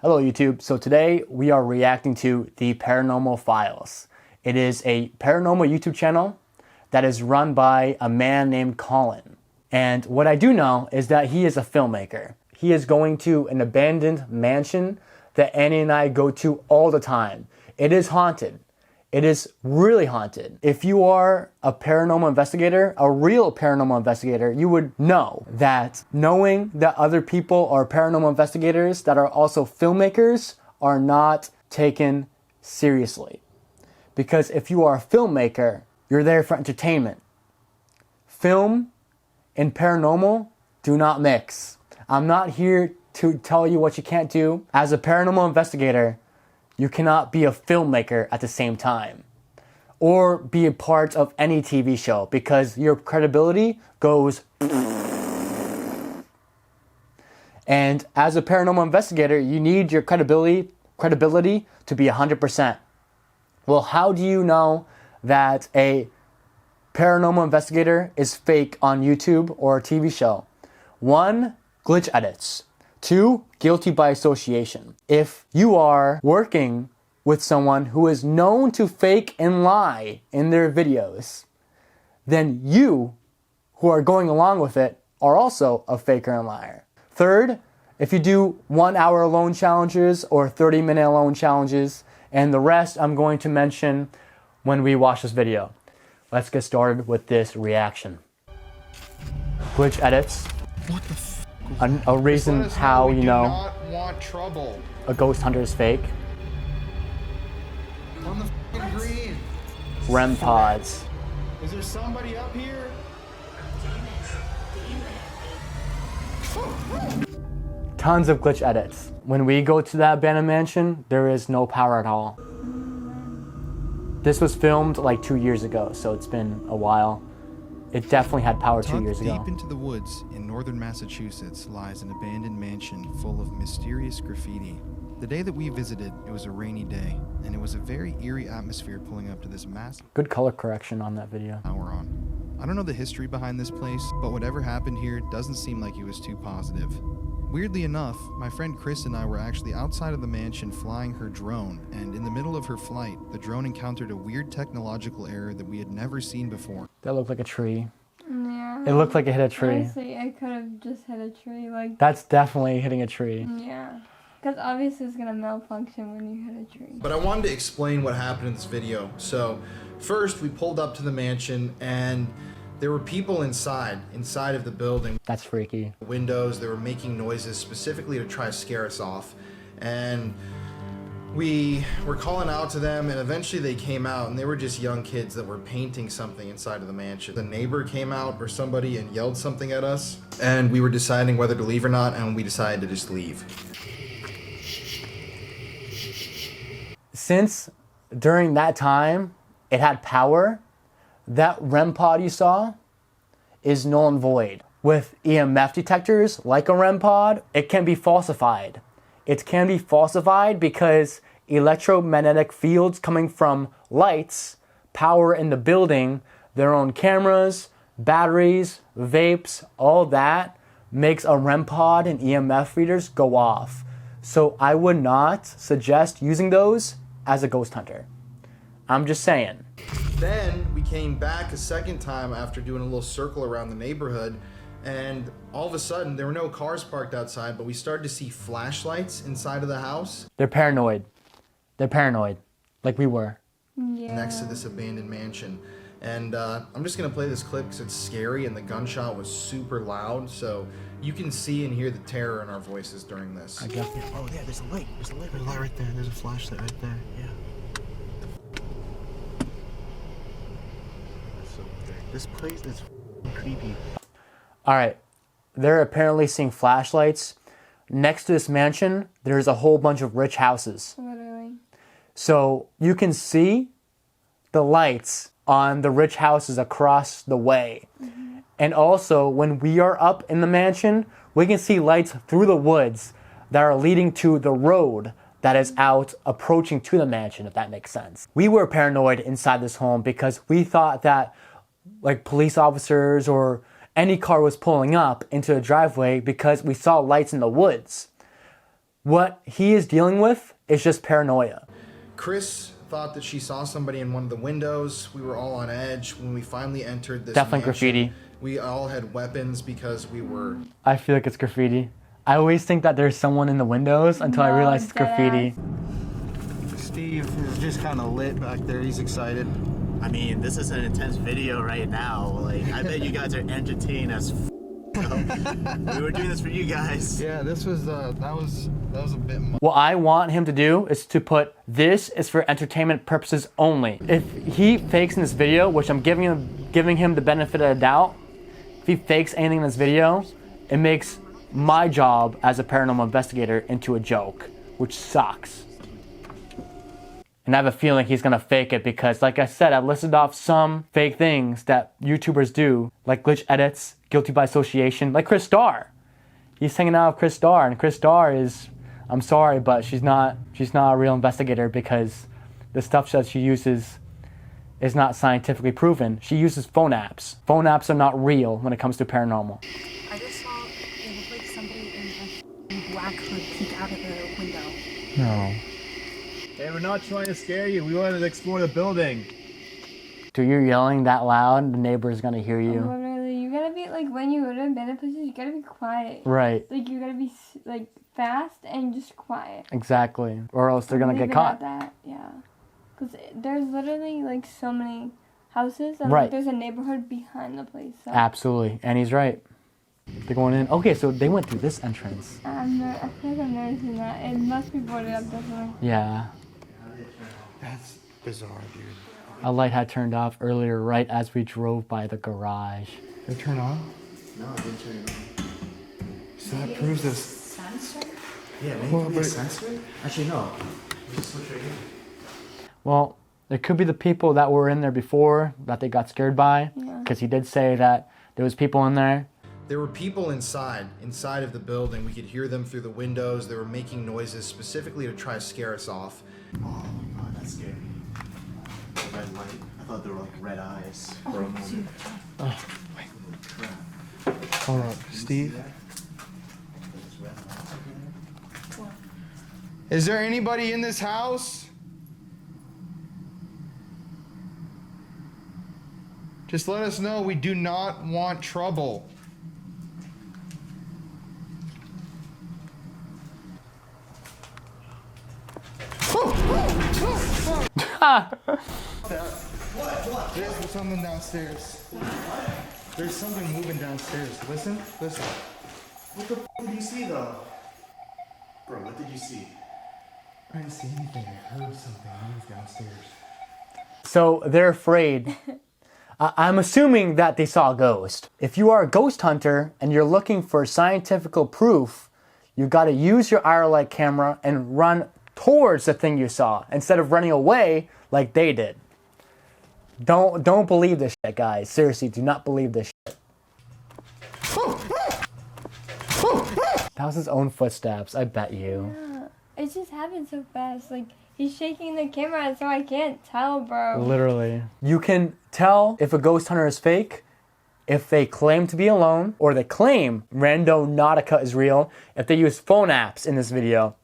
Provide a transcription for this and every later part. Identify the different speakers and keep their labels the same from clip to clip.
Speaker 1: Hello YouTube. So today we are reacting to the Paranormal Files. It is a paranormal YouTube channel that is run by a man named Colin. And what I do know is that he is a filmmaker. He is going to an abandoned mansion that Annie and I go to all the time. It is haunted. It is really haunted. If you are a paranormal investigator, a real paranormal investigator, you would know that knowing that other people are paranormal investigators that are also filmmakers are not taken seriously. Because if you are a filmmaker, you're there for entertainment. Film and paranormal do not mix. I'm not here to tell you what you can't do. As a paranormal investigator, you cannot be a filmmaker at the same time or be a part of any TV show because your credibility goes. And as a paranormal investigator, you need your credibility to be 100%. Well, how do you know that a paranormal investigator is fake on YouTube or a TV show? 1, glitch edits. 2, guilty by association. If you are working with someone who is known to fake and lie in their videos, then you, who are going along with it, are also a faker and liar. 3rd, if you do 1 hour alone challenges or 30-minute alone challenges, and the rest I'm going to mention when we watch this video. Let's get started with this reaction. Glitch edits. What the a reason how you know
Speaker 2: not want trouble.
Speaker 1: A ghost hunter is fake.
Speaker 2: On the green.
Speaker 1: REM pods.
Speaker 2: Is there somebody up here?
Speaker 1: Tons of glitch edits. When we go to that abandoned mansion, there is no power at all. This was filmed like 2 years ago, so it's been a while. It definitely had power 2 years ago.
Speaker 3: Deep into the woods in northern Massachusetts lies an abandoned mansion full of mysterious graffiti. The day that we visited, it was a rainy day, and it was a very eerie atmosphere pulling up to this massive
Speaker 1: Good color correction on that video.
Speaker 3: tower on. I don't know the history behind this place, but whatever happened here doesn't seem like it was too positive. Weirdly enough, my friend Chris and I were actually outside of the mansion flying her drone, and in the middle of her flight, the drone encountered a weird technological error that we had never seen before.
Speaker 1: That looked like a tree.
Speaker 4: Yeah.
Speaker 1: It looked like it hit a tree.
Speaker 4: Honestly, I could have just hit a tree. Like.
Speaker 1: That's definitely hitting a tree.
Speaker 4: Yeah. Because obviously it's going to malfunction when you hit a tree.
Speaker 2: But I wanted to explain what happened in this video. So first we pulled up to the mansion and there were people inside of the building.
Speaker 1: That's freaky.
Speaker 2: Windows, they were making noises specifically to try to scare us off. And we were calling out to them and eventually they came out and they were just young kids that were painting something inside of the mansion. The neighbor came out or somebody and yelled something at us and we were deciding whether to leave or not and we decided to just leave.
Speaker 1: Since during that time it had power, that REM pod you saw is null and void. With EMF detectors like a REM pod, it can be falsified. It can be falsified because electromagnetic fields coming from lights, power in the building, their own cameras, batteries, vapes, all that makes a REM pod and EMF readers go off. So I would not suggest using those as a ghost hunter. I'm just saying.
Speaker 2: Then we came back a second time after doing a little circle around the neighborhood and all of a sudden there were no cars parked outside, but we started to see flashlights inside of the house.
Speaker 1: They're paranoid. They're paranoid, like we were.
Speaker 4: Yeah.
Speaker 2: Next to this abandoned mansion. And I'm just gonna play this clip because it's scary and the gunshot was super loud, so you can see and hear the terror in our voices during this.
Speaker 1: I guess.
Speaker 3: Oh yeah, there's a light. There's a light right there. There's a flashlight right there. Yeah. This place is creepy.
Speaker 1: All right, they're apparently seeing flashlights. Next to this mansion, there's a whole bunch of rich houses.
Speaker 4: Literally.
Speaker 1: So you can see the lights on the rich houses across the way. Mm-hmm. And also, when we are up in the mansion, we can see lights through the woods that are leading to the road that is out approaching to the mansion, if that makes sense. We were paranoid inside this home because we thought that like police officers or any car was pulling up into a driveway because we saw lights in the woods. What he is dealing with is just paranoia.
Speaker 2: Chris thought that she saw somebody in one of the windows. We were all on edge when we finally entered this
Speaker 1: Definitely
Speaker 2: mansion.
Speaker 1: graffiti.
Speaker 2: We all had weapons because we were...
Speaker 1: I feel like it's graffiti. I always think that there's someone in the windows until I realize it's graffiti.
Speaker 2: Steve is just kind of lit back there. He's excited.
Speaker 5: I mean, this is an intense video right now. Like, I bet you guys are entertained as f. We were doing this for you guys.
Speaker 3: Yeah, this was that was a bit much.
Speaker 1: What I want him to do is to put this is for entertainment purposes only. If he fakes in this video, which I'm giving him the benefit of the doubt, if he fakes anything in this video, it makes my job as a paranormal investigator into a joke, which sucks. And I have a feeling he's gonna fake it because, like I said, I've listed off some fake things that YouTubers do, like glitch edits, guilty by association, like Chris Starr. He's hanging out with Chris Starr, and Chris Starr is, I'm sorry, but she's not a real investigator because the stuff that she uses is not scientifically proven. She uses phone apps. Phone apps are not real when it comes to paranormal.
Speaker 6: I just saw it looked like somebody in a black hood peek out of the window.
Speaker 1: No.
Speaker 5: Hey, we're not trying to scare you. We wanted to explore the building.
Speaker 1: Dude, you're yelling that loud, the neighbor's gonna hear you.
Speaker 4: Literally, you gotta be, like, when you go to abandoned places, you gotta be quiet.
Speaker 1: Right,
Speaker 4: Like, you gotta be, like, fast and just quiet.
Speaker 1: exactly. Or else they're gonna
Speaker 4: Leave
Speaker 1: get
Speaker 4: it
Speaker 1: caught.
Speaker 4: at that, yeah. Because there's literally, like, so many houses, and
Speaker 1: Right.
Speaker 4: like, there's a neighborhood behind the place. So
Speaker 1: Absolutely, and he's right. They're going in. Okay, so they went through this entrance.
Speaker 4: I feel like I've never seen that. It must be boarded up, definitely.
Speaker 1: Yeah.
Speaker 2: That's bizarre, dude.
Speaker 1: A light had turned off earlier right as we drove by the garage.
Speaker 2: Did it turn on?
Speaker 5: No, I didn't turn it on.
Speaker 2: So that proves this.
Speaker 6: Sensor?
Speaker 5: Yeah, maybe
Speaker 2: Well,
Speaker 5: it could be a
Speaker 2: but-
Speaker 5: sensor? Actually, no. Just switch right here.
Speaker 1: Well, it could be the people that were in there before that they got scared by.
Speaker 4: Yeah.
Speaker 1: Because he did say that there was people in there.
Speaker 2: There were people inside of the building. We could hear them through the windows. They were making noises specifically to try to scare us off.
Speaker 5: Oh my god, that's scary. The red light. I thought they were like red eyes for a moment.
Speaker 3: Oh,
Speaker 5: Crap.
Speaker 3: hold on, Steve.
Speaker 5: There's red light.
Speaker 3: Is there anybody in this house? Just let us know. We do not want trouble. There's something downstairs. There's something moving downstairs. Listen.
Speaker 5: What the f did you see though? Bro, what did you see?
Speaker 3: I didn't see anything. I heard something move downstairs.
Speaker 1: So they're afraid. I'm assuming that they saw a ghost. If you are a ghost hunter and you're looking for scientific proof, you got to use your IR-light camera and run towards the thing you saw instead of running away like they did. Don't believe this shit, guys. Seriously, do not believe this shit. That was his own footsteps, I bet you.
Speaker 4: Yeah. It just happened so fast. Like, he's shaking the camera, so I can't tell, bro.
Speaker 1: Literally. You can tell if a ghost hunter is fake if they claim to be alone or they claim Rando Nautica is real. If they use phone apps in this video,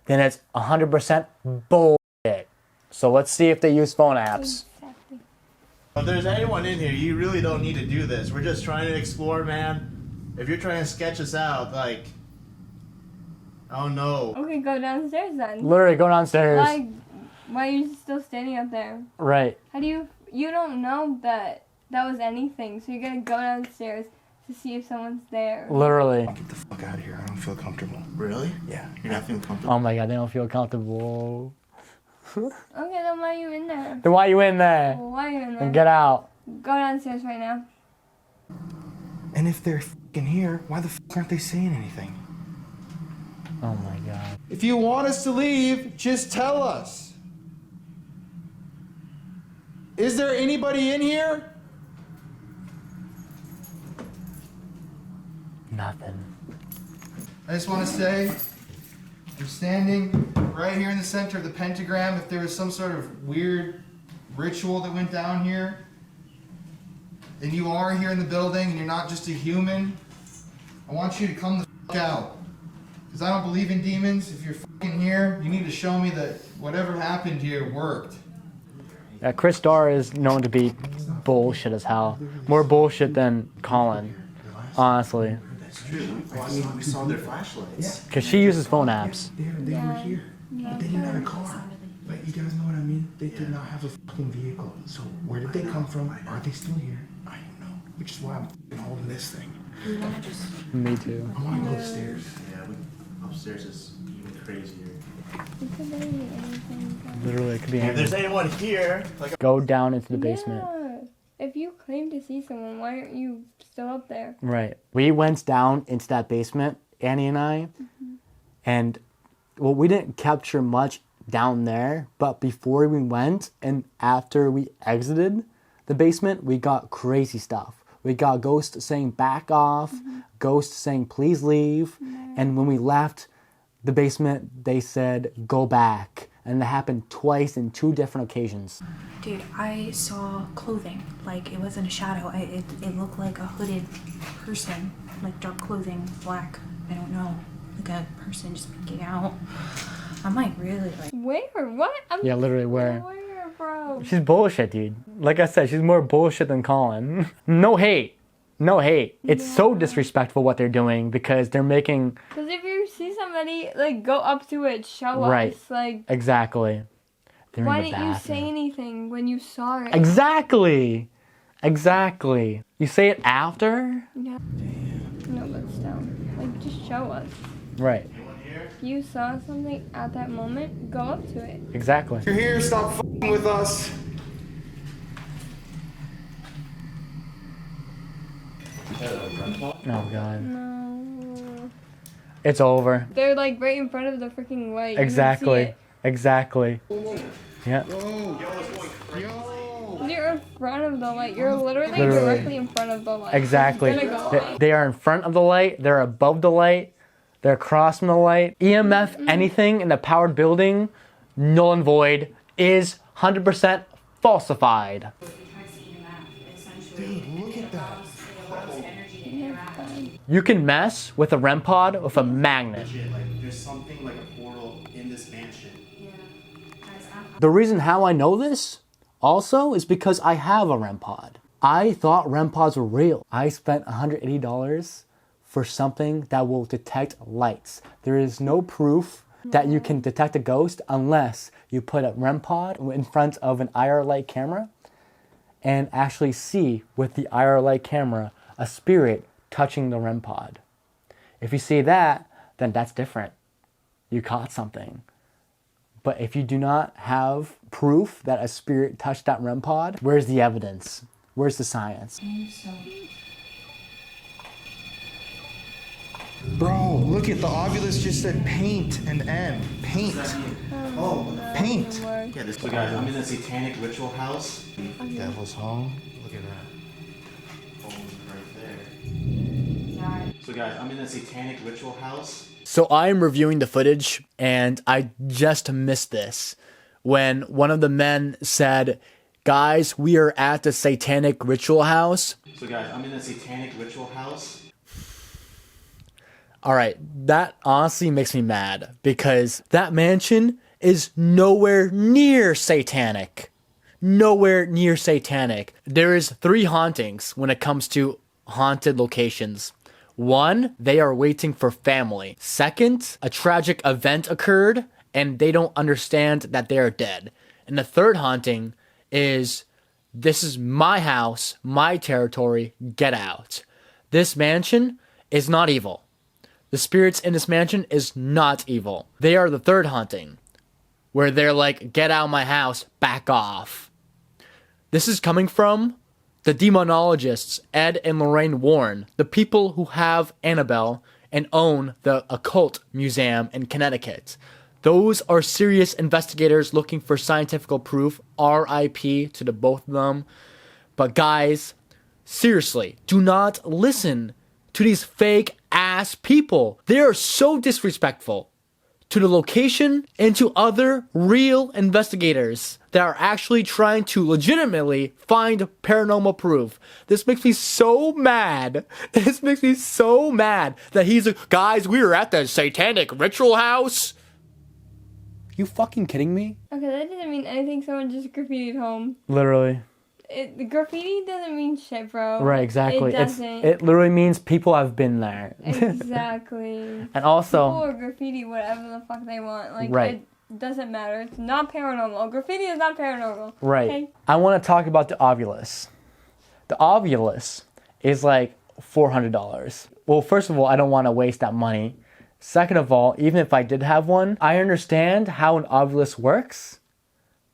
Speaker 1: then it's 100% bullshit. So let's see if they use phone apps.
Speaker 4: Exactly.
Speaker 5: If there's anyone in here, you really don't need to do this. We're just trying to explore, man. If you're trying to sketch us out, like, oh no.
Speaker 4: Okay, go downstairs then.
Speaker 1: Literally go downstairs.
Speaker 4: Like, why are you still standing up there?
Speaker 1: Right.
Speaker 4: How do you don't know that was anything, so you're gonna go downstairs to see if someone's there.
Speaker 1: Literally.
Speaker 2: Get the fuck out of here. I don't feel comfortable.
Speaker 5: Really?
Speaker 2: Yeah.
Speaker 5: You're not feeling comfortable?
Speaker 1: Oh my god, they don't feel comfortable.
Speaker 4: Okay, then why are you in there?
Speaker 1: Then why are you in there?
Speaker 4: Well, why are you in there?
Speaker 1: And get out.
Speaker 4: Go downstairs right now.
Speaker 2: And if they're fucking here, why the fuck aren't they saying anything?
Speaker 1: Oh my god.
Speaker 3: If you want us to leave, just tell us. Is there anybody in here?
Speaker 1: Nothing.
Speaker 3: I just want to say, you're standing right here in the center of the pentagram. If there was some sort of weird ritual that went down here, and you are here in the building and you're not just a human, I want you to come the fuck out. Because I don't believe in demons. If you're fucking here, you need to show me that whatever happened here worked.
Speaker 1: Chris Starr is known to be bullshit as hell. More bullshit than Colin, honestly.
Speaker 5: That's true. We saw their flashlights.
Speaker 1: Because she uses phone apps.
Speaker 7: They were here, but they didn't have a car. Like, you guys know what I mean? They did not have a fucking vehicle. So where did they come from? Are they still here? I don't know. Which is why I'm fucking holding this thing.
Speaker 1: Me too.
Speaker 7: I want to go upstairs.
Speaker 5: Yeah, upstairs is even crazier.
Speaker 4: It could be anything.
Speaker 1: Literally, it could be
Speaker 5: If there's
Speaker 1: anything.
Speaker 5: anyone here, like,
Speaker 1: Go down into the basement.
Speaker 4: Yeah. If you claim to see someone, why aren't you still up there?
Speaker 1: Right. We went down into that basement, Annie and I, and well, we didn't capture much down there, but before we went and after we exited the basement, we got crazy stuff. We got ghosts saying back off, ghosts saying please leave, and when we left the basement, they said go back. And that happened twice in 2 different occasions.
Speaker 6: Dude, I saw clothing. Like, it wasn't a shadow. It looked like a hooded person. Like, dark clothing, black. I don't know. Like a person just peeking out. I'm like, really? Like,
Speaker 4: Where? What?
Speaker 1: Yeah, literally where?
Speaker 4: Where, bro?
Speaker 1: She's bullshit, dude. Like I said, she's more bullshit than Colin. No hate. No hate. It's so disrespectful what they're doing because they're making...
Speaker 4: Because if you see somebody, like, go up to it, show
Speaker 1: Right.
Speaker 4: us. Like,
Speaker 1: Exactly. They're
Speaker 4: why
Speaker 1: in the
Speaker 4: didn't you
Speaker 1: bathroom.
Speaker 4: say anything when you saw it?
Speaker 1: Exactly. Exactly. You say it after?
Speaker 4: Yeah. No, but still. Like, just show us.
Speaker 1: Right.
Speaker 4: If you saw something at that moment, go up to it.
Speaker 1: Exactly.
Speaker 3: You're here, stop fucking with us.
Speaker 1: Oh, God.
Speaker 4: No.
Speaker 1: It's over.
Speaker 4: They're, like, right in front of the freaking light. You can see
Speaker 1: Exactly.
Speaker 4: it.
Speaker 1: Exactly. Yeah.
Speaker 4: You're in front of the light. You're literally directly in front of the light.
Speaker 1: Exactly.
Speaker 4: It's gonna go
Speaker 1: They,
Speaker 4: off.
Speaker 1: they are in front of the light. They're above the light. They're across from the light. EMF, anything in a powered building, null and void, is 100% falsified.
Speaker 7: Dude, look at that.
Speaker 1: You can mess with a REM pod with a magnet.
Speaker 5: like, there's something like a portal in this mansion.
Speaker 1: The reason how I know this also is because I have a REM pod. I thought REM pods were real. I spent $180 for something that will detect lights. There is no proof that you can detect a ghost unless you put a REM pod in front of an IR light camera and actually see with the IR light camera a spirit touching the REM pod. If you see that, then that's different. You caught something. But if you do not have proof that a spirit touched that REM pod, where's the evidence? Where's the science?
Speaker 3: Bro, look at the Ovilus just said paint and N. Paint. Paint.
Speaker 5: Yeah, so guys, I'm in the Satanic ritual house.
Speaker 2: Devil's home. Look at that.
Speaker 5: Oh, right there. So guys, I'm in the Satanic ritual house.
Speaker 1: So I'm reviewing the footage and I just missed this when one of the men said, guys, we are at the Satanic ritual house.
Speaker 5: So guys, I'm in the Satanic ritual house.
Speaker 1: All right, that honestly makes me mad because that mansion is nowhere near satanic. Nowhere near satanic. There is 3 hauntings when it comes to haunted locations. 1, they are waiting for family. 2nd, a tragic event occurred and they don't understand that they are dead. And the 3rd haunting is, this is my house, my territory, get out. This mansion is not evil. The spirits in this mansion is not evil. They are the 3rd haunting, where they're like, get out of my house, back off. This is coming from the demonologists, Ed and Lorraine Warren, the people who have Annabelle and own the Occult Museum in Connecticut. Those are serious investigators looking for scientific proof. RIP to the both of them. But guys, seriously, do not listen to these fake ass people. They are so disrespectful to the location and to other real investigators that are actually trying to legitimately find paranormal proof. This makes me so mad. This makes me so mad that he's like, guys, we were at the Satanic ritual house. You fucking kidding me?
Speaker 4: Okay, that doesn't mean anything. Someone just graffitied home.
Speaker 1: Literally.
Speaker 4: The graffiti doesn't mean shit, bro.
Speaker 1: Right, exactly.
Speaker 4: It doesn't.
Speaker 1: It literally means people have been there.
Speaker 4: Exactly.
Speaker 1: And also,
Speaker 4: people will graffiti whatever the fuck they want. Like,
Speaker 1: right.
Speaker 4: It doesn't matter. It's not paranormal. Graffiti is not paranormal.
Speaker 1: Right.
Speaker 4: Okay?
Speaker 1: I want to talk about the Ovilus. The Ovilus is like $400. Well, first of all, I don't want to waste that money. Second of all, even if I did have one, I understand how an Ovilus works,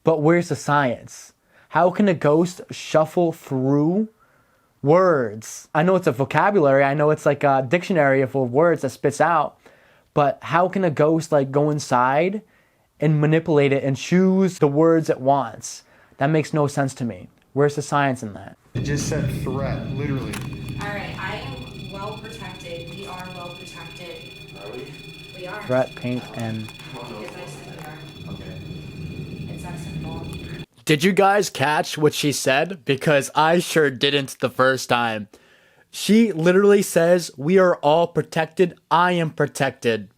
Speaker 1: but where's the science? How can a ghost shuffle through words? I know it's a vocabulary. I know it's like a dictionary of words that spits out. But how can a ghost like go inside and manipulate it and choose the words it wants? That makes no sense to me. Where's the science in that?
Speaker 3: It just said threat, literally.
Speaker 6: Alright, I am well protected. We are well protected.
Speaker 5: Are we?
Speaker 6: We are.
Speaker 1: Threat, paint, and...
Speaker 6: Because I said we are.
Speaker 5: Okay.
Speaker 6: It's that simple.
Speaker 1: Did you guys catch what she said? Because I sure didn't the first time. She literally says, we are all protected. I am protected.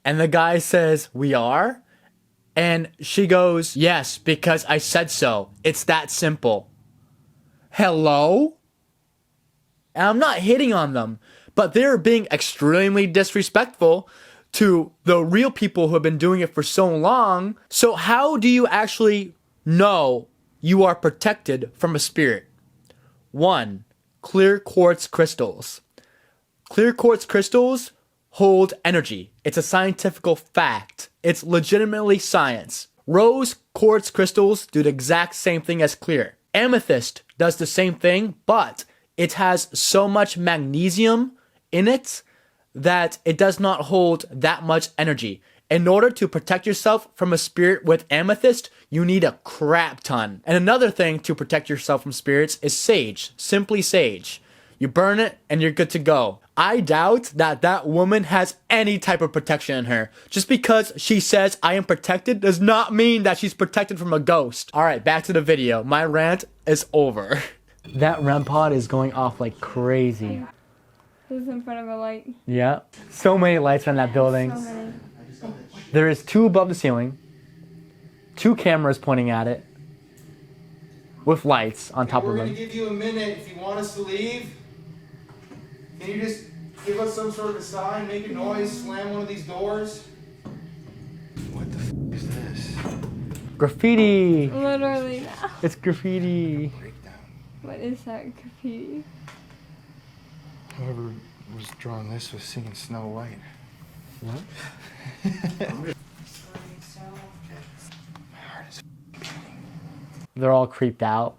Speaker 1: And the guy says, we are? And she goes, yes, because I said so. It's that simple. Hello? And I'm not hitting on them, but they're being extremely disrespectful to the real people who have been doing it for so long. So how do you actually know you are protected from a spirit? 1. Clear quartz crystals. Clear quartz crystals hold energy. It's a scientific fact. It's legitimately science. Rose quartz crystals do the exact same thing as clear. Amethyst does the same thing, but it has so much magnesium in it that it does not hold that much energy. In order to protect yourself from a spirit with amethyst, you need a crap ton. And another thing to protect yourself from spirits is sage. Simply sage. You burn it and you're good to go. I doubt that that woman has any type of protection in her. Just because she says I am protected does not mean that she's protected from a ghost. Alright, back to the video. My rant is over. That REM pod is going off like crazy.
Speaker 4: This is in front of a light.
Speaker 1: Yeah. So many lights on that building.
Speaker 4: So many.
Speaker 1: There is 2 above the ceiling. 2 cameras pointing at it. With lights on top of
Speaker 2: We're
Speaker 1: them.
Speaker 2: gonna give you a minute if you want us to leave. Can you just give us some sort of a sign, make a noise, slam one of these doors?
Speaker 3: What the is this?
Speaker 1: Graffiti!
Speaker 4: Literally now.
Speaker 1: It's graffiti.
Speaker 3: Breakdown.
Speaker 4: What is that graffiti?
Speaker 3: Whoever was drawing this was singing Snow White.
Speaker 1: What?
Speaker 3: My heart is
Speaker 1: They're all creeped out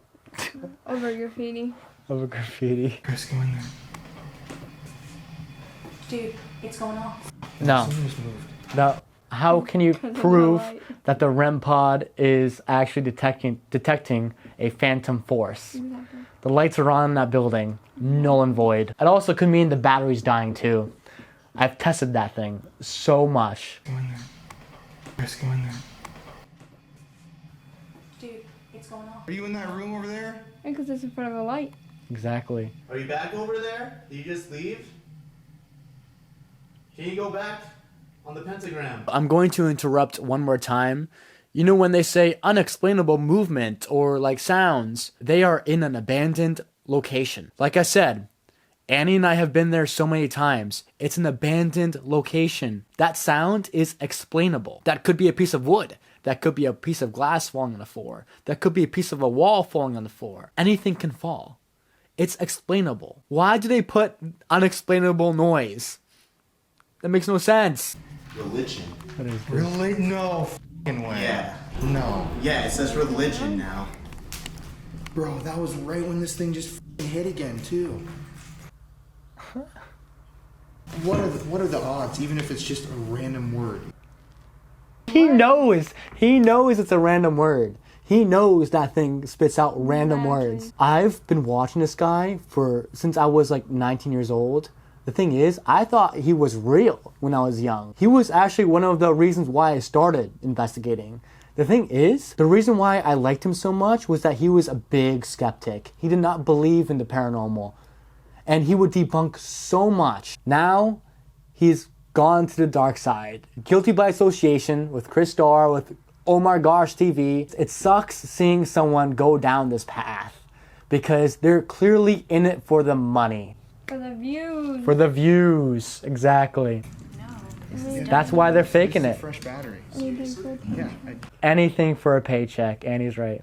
Speaker 4: Over graffiti.
Speaker 1: over graffiti.
Speaker 3: Chris, go in there.
Speaker 6: Dude, it's going off.
Speaker 1: No.
Speaker 3: Something just moved.
Speaker 1: No. How can you
Speaker 4: Because of the
Speaker 1: prove
Speaker 4: light.
Speaker 1: that the REM pod is actually detecting a phantom force?
Speaker 4: Exactly.
Speaker 1: The lights are on in that building, null and void. It also could mean the battery's dying too. I've tested that thing so much.
Speaker 3: Go in there. Chris, go in there.
Speaker 6: Dude, it's going off.
Speaker 2: Are you in that room over there?
Speaker 4: Because it's in front of a light.
Speaker 1: Exactly.
Speaker 5: Are you back over there? Did you just leave? Can you go back on the pentagram?
Speaker 1: I'm going to interrupt one more time. You know when they say unexplainable movement or like sounds, they are in an abandoned location. Like I said, Annie and I have been there so many times. It's an abandoned location. That sound is explainable. That could be a piece of wood. That could be a piece of glass falling on the floor. That could be a piece of a wall falling on the floor. Anything can fall. It's explainable. Why do they put unexplainable noise? That makes no sense.
Speaker 5: Religion.
Speaker 1: What is this?
Speaker 3: Really? No f***ing way.
Speaker 5: Yeah.
Speaker 3: No.
Speaker 5: Yeah, it says religion now.
Speaker 2: Bro, that was right when this thing just hit again, too. What are the odds, even if it's just a random word?
Speaker 1: He knows it's a random word. He knows that thing spits out random
Speaker 4: Exactly.
Speaker 1: words. I've been watching this guy since I was like 19 years old. The thing is, I thought he was real when I was young. He was actually one of the reasons why I started investigating. The thing is, the reason why I liked him so much was that he was a big skeptic. He did not believe in the paranormal. And he would debunk so much. Now, he's gone to the dark side. Guilty by association with Chris Starr, with Omar Gosh TV. It sucks seeing someone go down this path because they're clearly in it for the money.
Speaker 4: For the views.
Speaker 1: For the views, exactly.
Speaker 6: No.
Speaker 1: That's why they're faking
Speaker 3: This is
Speaker 1: it.
Speaker 3: fresh battery.
Speaker 4: Anything for
Speaker 3: Yeah.
Speaker 1: Anything for a paycheck, Annie's right.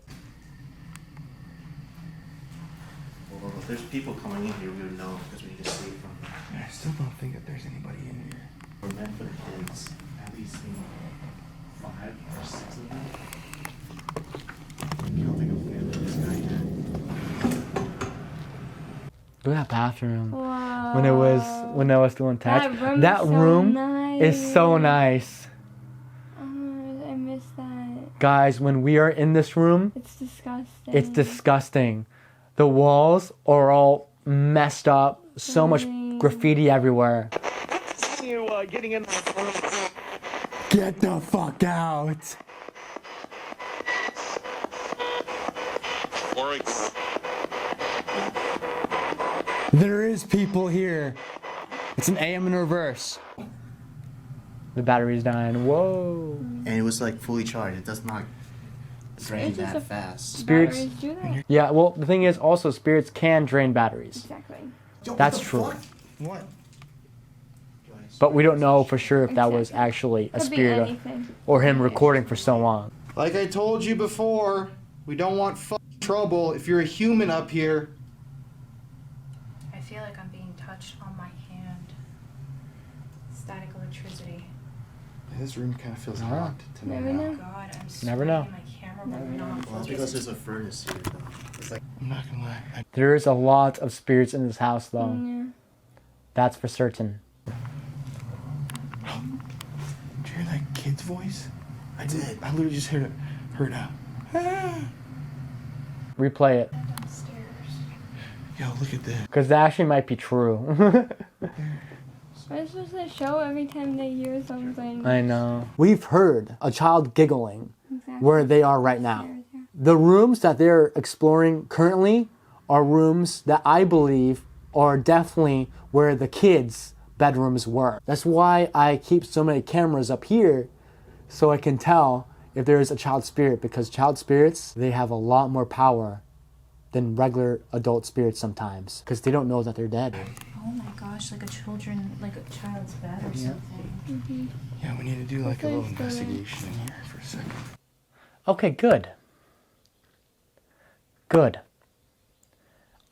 Speaker 5: Well, if there's people coming in here, we would know because we just see from.
Speaker 7: I still don't think that there's anybody in here.
Speaker 5: We're meant for the kids. At least 5 or 6 of them. I don't think I'm gonna let this guy in.
Speaker 1: Look at that bathroom.
Speaker 4: Wow.
Speaker 1: When I was still attached.
Speaker 4: That room is
Speaker 1: is so nice.
Speaker 4: Oh, I miss that.
Speaker 1: Guys, when we are in this room,
Speaker 4: It's disgusting.
Speaker 1: it's disgusting. The walls are all messed up. So much graffiti everywhere. Get the fuck out. There is people here. It's an AM in reverse. The battery's dying. Whoa.
Speaker 5: And it was like fully charged. It does not drain
Speaker 4: It's just
Speaker 5: that
Speaker 4: a-
Speaker 5: fast.
Speaker 1: Spirits.
Speaker 4: Batteries do that.
Speaker 1: Yeah, well, the thing is also spirits can drain batteries.
Speaker 4: Exactly.
Speaker 2: Yo, what
Speaker 1: That's
Speaker 2: the
Speaker 1: true.
Speaker 2: fuck? What?
Speaker 1: But we don't know for sure if that was
Speaker 4: Exactly.
Speaker 1: actually a
Speaker 4: Could be
Speaker 1: spirit
Speaker 4: anything.
Speaker 1: or him recording for so long.
Speaker 2: Like I told you before, we don't want trouble. If you're a human up here,
Speaker 6: I feel like I'm being touched on my hand. Static electricity.
Speaker 3: This room kind of feels
Speaker 1: Ah.
Speaker 3: hot to me
Speaker 4: Never
Speaker 3: now.
Speaker 4: know.
Speaker 6: God, I'm
Speaker 1: Never
Speaker 6: sweating.
Speaker 1: know.
Speaker 6: My camera
Speaker 4: Never
Speaker 6: will
Speaker 4: know.
Speaker 6: not
Speaker 5: Well, it's because there's a furnace here, though. It's like
Speaker 3: I'm not gonna lie.
Speaker 1: There is a lot of spirits in this house, though.
Speaker 4: Yeah.
Speaker 1: That's for certain.
Speaker 7: Did you hear that kid's voice? I
Speaker 5: did.
Speaker 7: I literally just heard a.
Speaker 1: Replay it.
Speaker 6: downstairs.
Speaker 7: Yo, look at this.
Speaker 1: Because that actually might be true.
Speaker 4: But it's supposed to show every time they hear something.
Speaker 1: I know. We've heard a child giggling
Speaker 4: Exactly.
Speaker 1: where they are right now. The rooms that they're exploring currently are rooms that I believe are definitely where the kids' bedrooms were. That's why I keep so many cameras up here so I can tell if there is a child spirit, because child spirits, they have a lot more power than regular adult spirits sometimes because they don't know that they're dead.
Speaker 6: Oh my gosh, like a child's bed or something.
Speaker 3: Yeah, we need to do like a
Speaker 4: Okay,
Speaker 3: little
Speaker 4: so-
Speaker 3: investigation in here for a second.
Speaker 1: Okay, good. Good.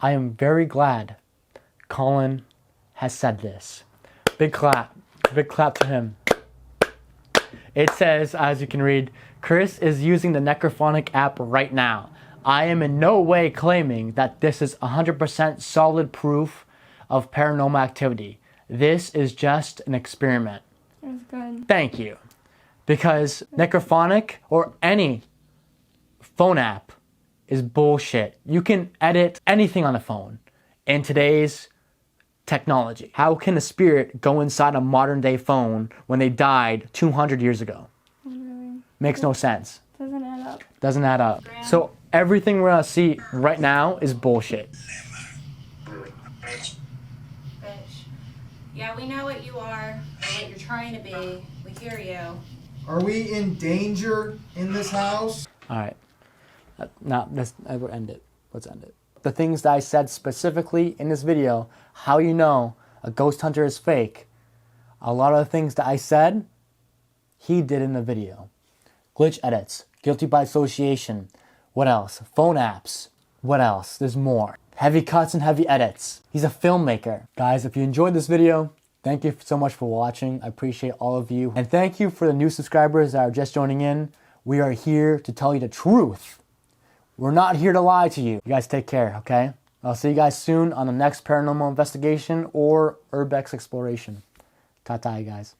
Speaker 1: I am very glad Colin has said this. Big clap. Big clap to him. It says, as you can read, Chris is using the Necrophonic app right now. I am in no way claiming that this is 100% solid proof of paranormal activity. This is just an experiment.
Speaker 4: That's good.
Speaker 1: Thank you. Because Necrophonic or any phone app is bullshit. You can edit anything on a phone in today's technology. How can a spirit go inside a modern day phone when they died 200 years ago?
Speaker 4: Literally.
Speaker 1: Makes no sense.
Speaker 4: Doesn't add up.
Speaker 1: Doesn't add up. So everything we're gonna see right now is bullshit.
Speaker 6: Bitch. Yeah, we know what you are and what you're trying to be. We hear you.
Speaker 2: are we in danger in this house?
Speaker 1: All right. Now, let's end it. Let's end it. The things that I said specifically in this video, how you know a ghost hunter is fake, a lot of the things that I said, he did in the video. Glitch edits, guilty by association, what else? Phone apps, what else? There's more. Heavy cuts and heavy edits. He's a filmmaker. Guys, if you enjoyed this video, thank you so much for watching. I appreciate all of you. And thank you for the new subscribers that are just joining in. We are here to tell you the truth. We're not here to lie to you. You guys take care, okay? I'll see you guys soon on the next paranormal investigation or urbex exploration. Ta-ta, you guys.